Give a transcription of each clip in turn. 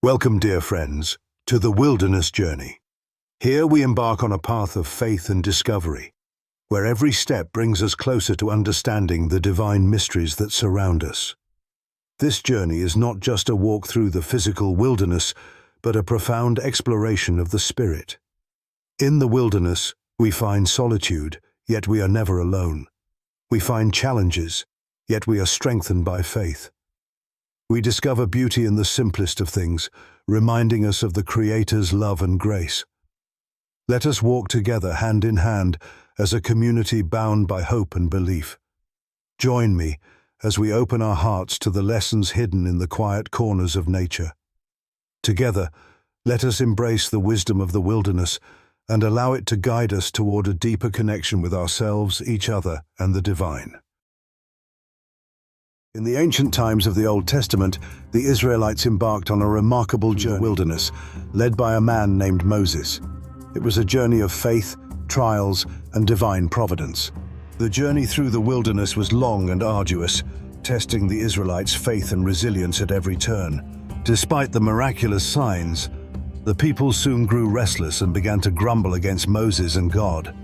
Welcome, dear friends, to the wilderness journey. Here we embark on a path of faith and discovery, where every step brings us closer to understanding the divine mysteries that surround us. This journey is not just a walk through the physical wilderness, but a profound exploration of the spirit. In the wilderness, we find solitude, yet we are never alone. We find challenges, yet we are strengthened by faith. We discover beauty in the simplest of things, reminding us of the Creator's love and grace. Let us walk together hand in hand as a community bound by hope and belief. Join me as we open our hearts to the lessons hidden in the quiet corners of nature. Together, let us embrace the wisdom of the wilderness and allow it to guide us toward a deeper connection with ourselves, each other, and the divine. In the ancient times of the Old Testament, the Israelites embarked on a remarkable journey in the wilderness, led by a man named Moses. It was a journey of faith, trials, and divine providence. The journey through the wilderness was long and arduous, testing the Israelites' faith and resilience at every turn. Despite the miraculous signs, the people soon grew restless and began to grumble against Moses and God.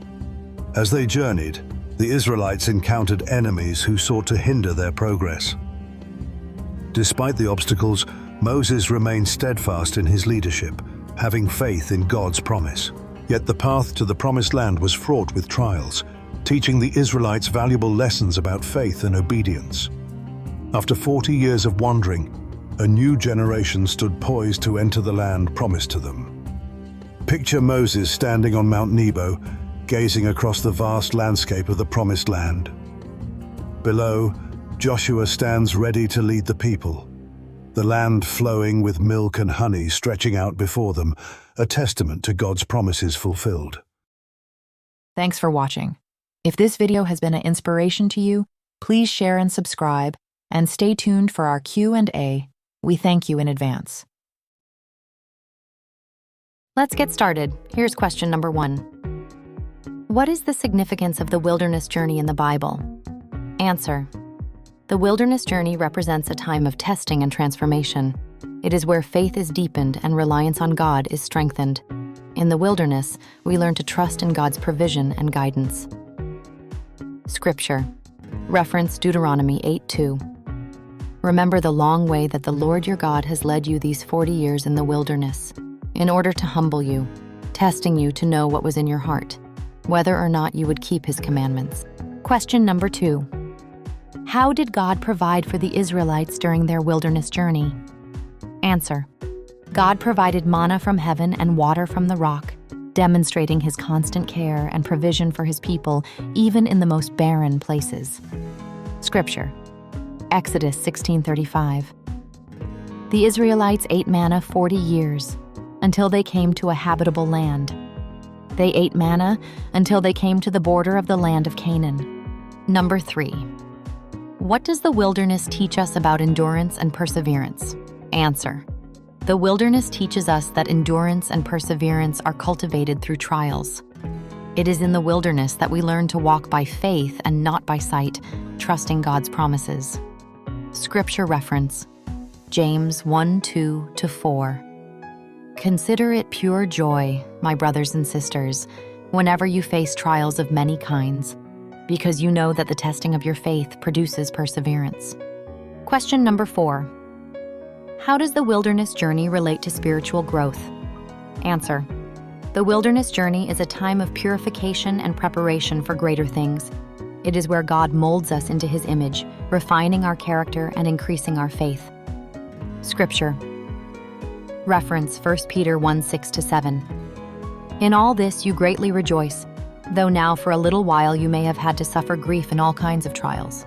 As they journeyed, the Israelites encountered enemies who sought to hinder their progress. Despite the obstacles, Moses remained steadfast in his leadership, having faith in God's promise. Yet the path to the promised land was fraught with trials, teaching the Israelites valuable lessons about faith and obedience. After 40 years of wandering, a new generation stood poised to enter the land promised to them. Picture Moses standing on Mount Nebo, gazing across the vast landscape of the Promised Land. Below, Joshua stands ready to lead the people, the land flowing with milk and honey stretching out before them, a testament to God's promises fulfilled. Thanks for watching. If this video has been an inspiration to you, please share and subscribe, and stay tuned for our Q&A. We thank you in advance. Let's get started. Here's question number 1. What is the significance of the wilderness journey in the Bible? Answer. The wilderness journey represents a time of testing and transformation. It is where faith is deepened and reliance on God is strengthened. In the wilderness, we learn to trust in God's provision and guidance. Scripture. Reference Deuteronomy 8:2. Remember the long way that the Lord your God has led you these 40 years in the wilderness, in order to humble you, testing you to know what was in your heart, whether or not you would keep his commandments. Question number 2. How did God provide for the Israelites during their wilderness journey? Answer. God provided manna from heaven and water from the rock, demonstrating his constant care and provision for his people, even in the most barren places. Scripture. Exodus 16:35. The Israelites ate manna 40 years, until they came to a habitable land. They ate manna until they came to the border of the land of Canaan. Number 3. What does the wilderness teach us about endurance and perseverance? Answer. The wilderness teaches us that endurance and perseverance are cultivated through trials. It is in the wilderness that we learn to walk by faith and not by sight, trusting God's promises. Scripture reference. James 1:2-4. Consider it pure joy, my brothers and sisters, whenever you face trials of many kinds, because you know that the testing of your faith produces perseverance. Question number 4. How does the wilderness journey relate to spiritual growth? Answer. The wilderness journey is a time of purification and preparation for greater things. It is where God molds us into his image, refining our character and increasing our faith. Scripture. Reference 1 Peter 1:6-7. In all this you greatly rejoice, though now for a little while you may have had to suffer grief in all kinds of trials.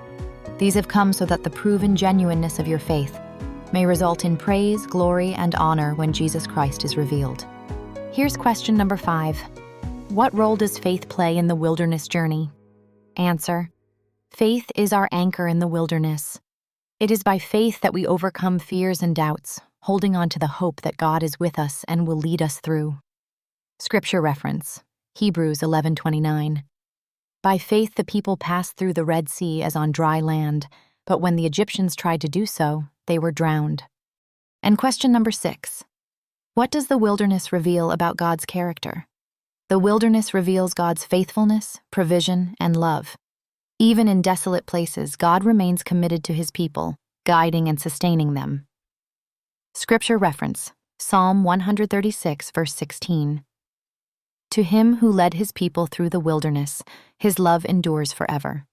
These have come so that the proven genuineness of your faith may result in praise, glory, and honor when Jesus Christ is revealed. Here's question number 5. What role does faith play in the wilderness journey? Answer. Faith is our anchor in the wilderness. It is by faith that we overcome fears and doubts, holding on to the hope that God is with us and will lead us through. Scripture reference. Hebrews 11:29. By faith the people passed through the Red Sea as on dry land, but when the Egyptians tried to do so, they were drowned. And question number 6. What does the wilderness reveal about God's character? The wilderness reveals God's faithfulness, provision, and love. Even in desolate places, God remains committed to his people, guiding and sustaining them. Scripture reference, Psalm 136, verse 16. To him who led his people through the wilderness, his love endures forever.